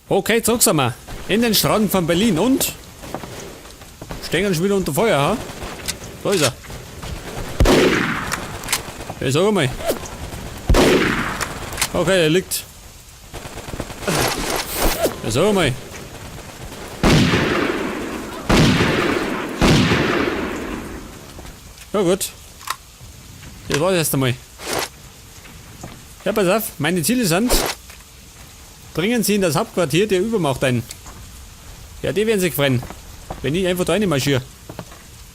Okay, zurück sind wir. In den Straßen von Berlin und? Stehen schon wieder unter Feuer, ha? Da ist er. Ja, sag mal. Okay, er liegt. Ja, sag mal. Ja gut. Das war's erst einmal. Ja, pass auf, meine Ziele sind: bringen Sie in das Hauptquartier der Übermacht ein. Ja, die werden sich freuen, wenn ich einfach da rein marschiere.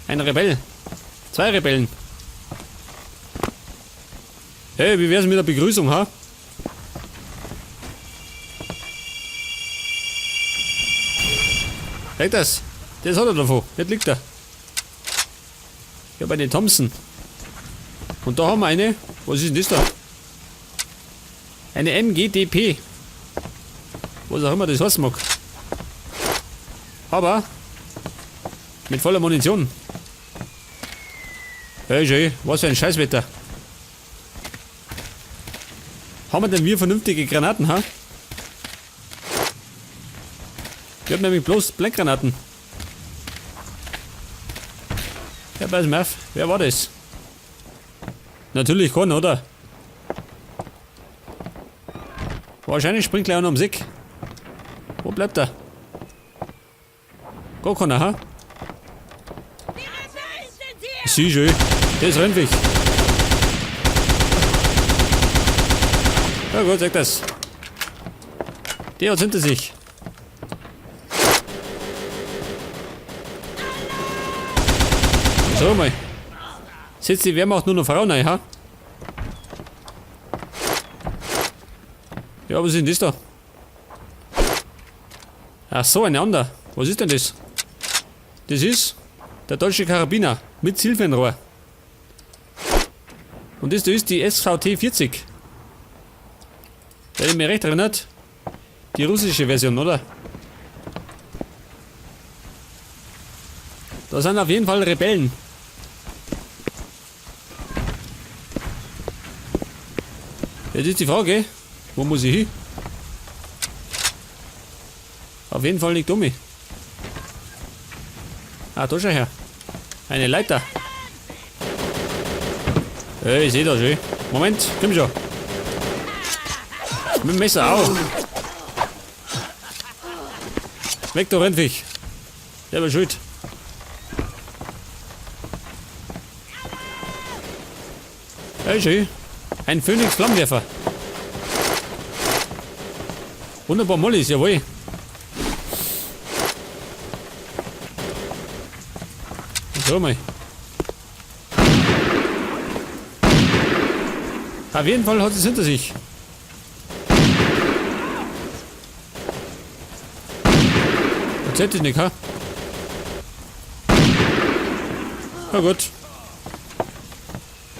Ein Rebell. 2 Rebellen. Hey, wie wär's mit der Begrüßung, ha? Seht das? Das hat er davon. Jetzt liegt er. Ich habe eine Thompson. Und da haben wir eine. Was ist denn das da? Eine MGDP. Was auch immer das heißen mag. Aber mit voller Munition. Hey, schön. Was für ein Scheißwetter. Haben wir denn wir vernünftige Granaten, ha? Ich hab nämlich bloß Blendgranaten. Ja, pass mal auf. Wer war das? Natürlich keiner, oder? Wahrscheinlich springt gleich einer ums Eck. Wo bleibt er? Gar keiner, ha? Sieh schön. Der ist Rennweg. Ja gut, sag das. Der hat hinter sich. So mal. Setzt die Wehrmacht nur noch Frauen ein, ha? Ja, was ist denn das da? Ach so, eine andere. Was ist denn das? Das ist der deutsche Karabiner mit Zielfernrohr. Und das da ist die SVT 40. Wenn ich mich recht erinnert, die russische Version, oder? Da sind auf jeden Fall Rebellen. Jetzt ist die Frage, wo muss ich hin? Auf jeden Fall nicht um mich. Ah, da schau her. Eine Leiter. Hey, ich seh da schon. Moment, komm schon. Mit dem Messer auch. Weg, du Rennviech. Der war schuld. Hey, schön. Ein Phoenix Flammenwerfer. Wunderbar Mollis, jawohl. So mal. Auf jeden Fall hat es hinter sich. Das hätte ich nicht, ha? Na gut.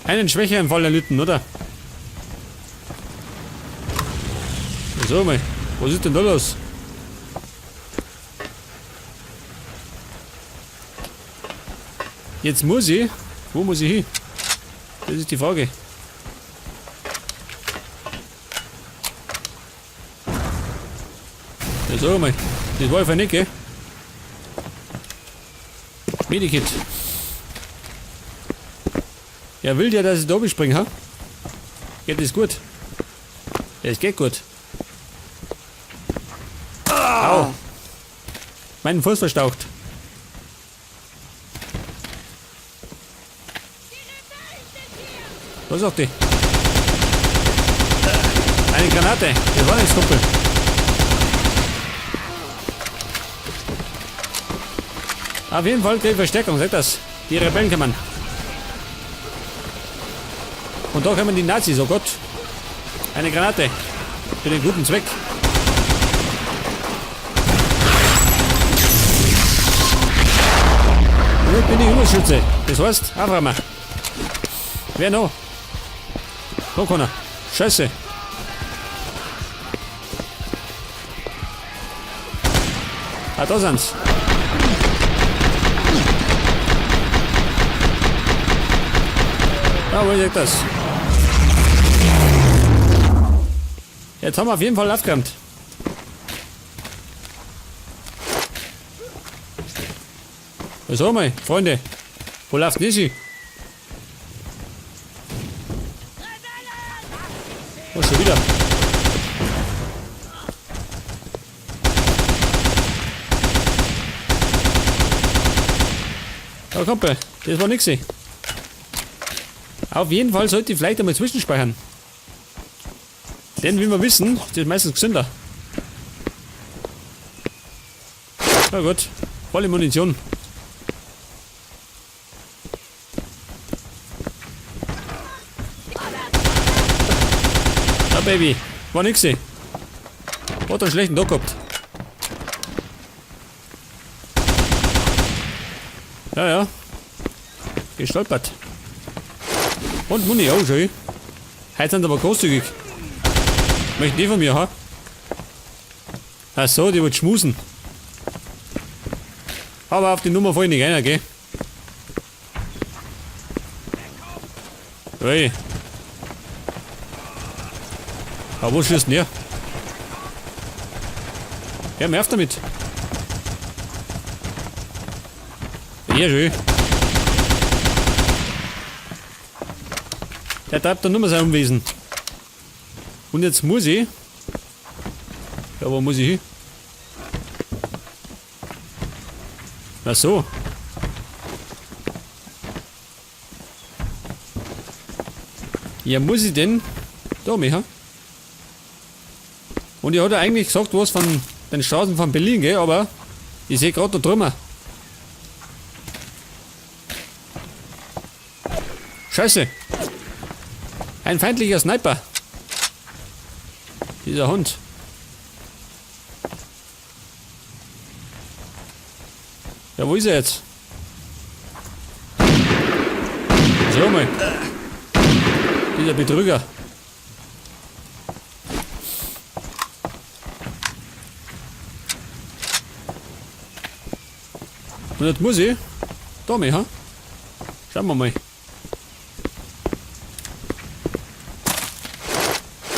Einen schwächeren Fall erlitten, oder? So mal. Was ist denn da los? Jetzt muss ich. Wo muss ich hin? Das ist die Frage. Ja, sag mal. Das war einfach nicht, gell? Medikit. Er will ja, dass ich da bespringe, ha? Geht das gut? Ja, es geht gut. Au! Meinen Fuß verstaucht. Was sagt die? Eine Granate. Das war nichts, Kumpel. Auf jeden Fall kriegt Verstärkung, sagt das. Die Rebellen kommen. Und da kommen die Nazis, oh Gott. Eine Granate. Für den guten Zweck. Und ich bin die Überschütze. Das heißt, Aufräumer. Wer noch? Noch keiner. Scheiße. Ah, da sind's. Ja, wo ist das? Jetzt haben wir auf jeden Fall aufgeräumt. So mal, Freunde. Wo läuft Nissi? Oh, schon wieder. Ja, Kumpel, das war nix. Auf jeden Fall sollte ich vielleicht einmal zwischenspeichern. Denn wie wir wissen, ist das meistens gesünder. Na gut, volle Munition. Ja, Baby, war nix. Hat einen schlechten Tag gehabt. Ja. Gestolpert. Und Muni auch schon. Heute sind aber großzügig. Möchten die von mir, ha? Ach so, die wird schmusen. Aber auf die Nummer voll nicht einer, gell? Ui. Aber wo schießt denn der? Ja, mehr auf damit. Ja, schön. Der treibt dann nur mal sein Unwesen. Und jetzt muss ich. Ja, wo muss ich hin? Ach so. Ja, muss ich denn? Da mehr. Und ich hatte eigentlich gesagt, was von den Straßen von Berlin, gell? Aber ich sehe gerade da drüber. Scheiße. Ein feindlicher Sniper. Dieser Hund. Ja, wo ist er jetzt? So mal. Dieser Betrüger. Und jetzt muss ich da mehr, ha? Schauen wir mal.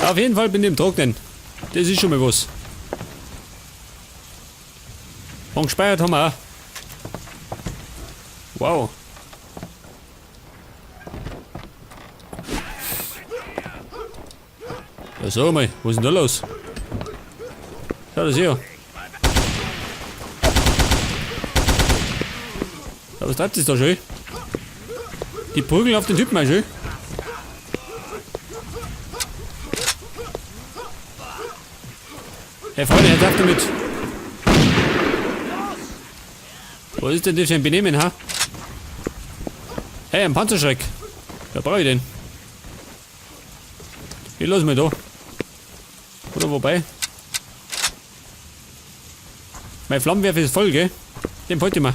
Auf jeden Fall bin ich im Trocknen. Das ist schon mal was. Und gespeichert haben wir auch. Wow. Ja, sag mal, was ist denn da los? Schau das her. Ja, was treibt es da schön? Die prügeln auf den Typen ein schön. Hey Freunde, jetzt auf damit. Was ist denn das für ein Benehmen, ha? Hey, ein Panzerschreck. Wer brauche ich den? Ich lass mich da. Oder wobei? Mein Flammenwerfer ist voll, gell? Den wollte ich mal.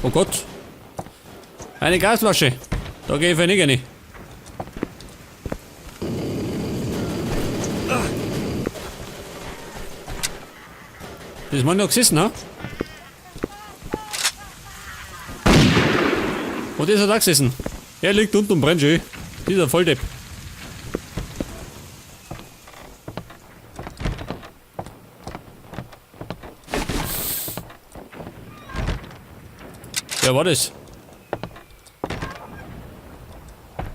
Oh Gott. Eine Gasflasche. Da gehe ich für nicht rein. Das ist mal noch gesessen, ha? Und das hat auch gesessen. Er liegt unten und brennt schön. Dieser Volldepp. Wer war das?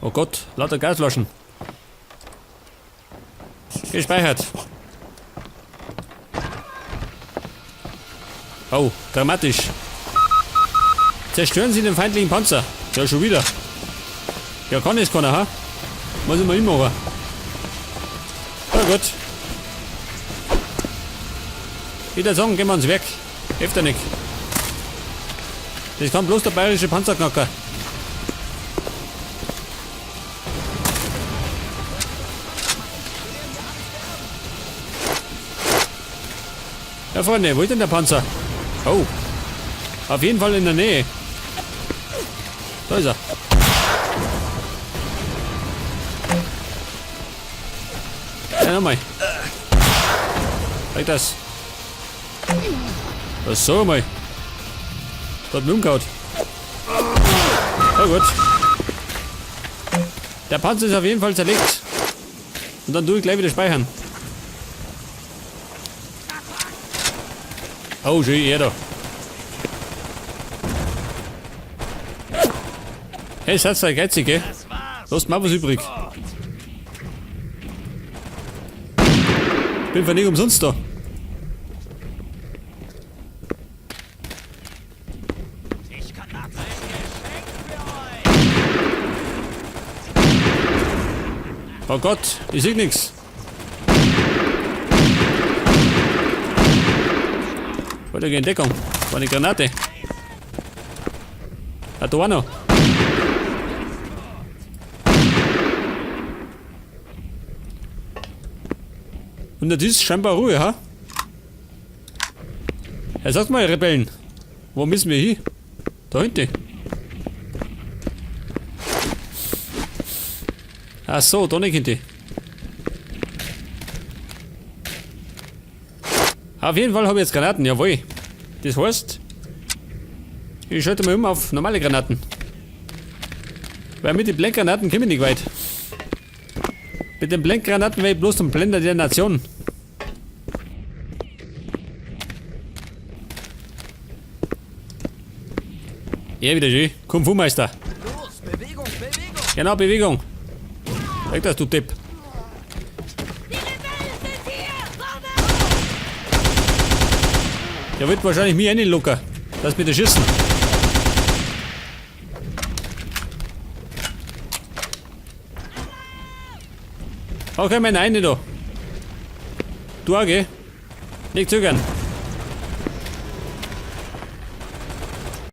Oh Gott, lauter Gasflaschen. Gespeichert. Oh, dramatisch. Zerstören Sie den feindlichen Panzer. Ja, schon wieder. Ja, kann es keiner, ha? Muss ich mal hinmachen. Ja, gut. Ich würde sagen, gehen wir ans Werk. Öfter nicht. Das kann bloß der bayerische Panzerknacker. Ja, Freunde, wo ist denn der Panzer? Oh. Auf jeden Fall in der Nähe. Da ist er. Ja, nochmal. Zeig das. Was so mal. Da hat mich umgehauen. Ja gut. Der Panzer ist auf jeden Fall zerlegt. Und dann tue ich gleich wieder speichern. Oh, schön, er da. Hey, seid ihr geizig, gell? Lasst mal was übrig. Bin für nicht umsonst da. Oh Gott, ich sehe nix. Wollte in Deckung. War eine Granate. Ah, da war noch. Und das ist scheinbar Ruhe, ha? Ja, sagt mal, Rebellen. Wo müssen wir hin? Da hinten. Ach so, da nicht hinten. Auf jeden Fall habe ich jetzt Granaten, jawohl. Das heißt, ich schalte mal um auf normale Granaten. Weil mit den Blendgranaten komme ich nicht weit. Mit den Blendgranaten wäre ich bloß zum Blender der Nation. Ja, wieder schön. Kung Fu Meister. Los, Bewegung, Bewegung! Genau, Bewegung. Sag das, du Depp. Die Rebellen sind hier! Der wird wahrscheinlich mich reinlocken. Lass mich da schießen. Okay, meine eine da. Du auch, gell? Nicht zögern.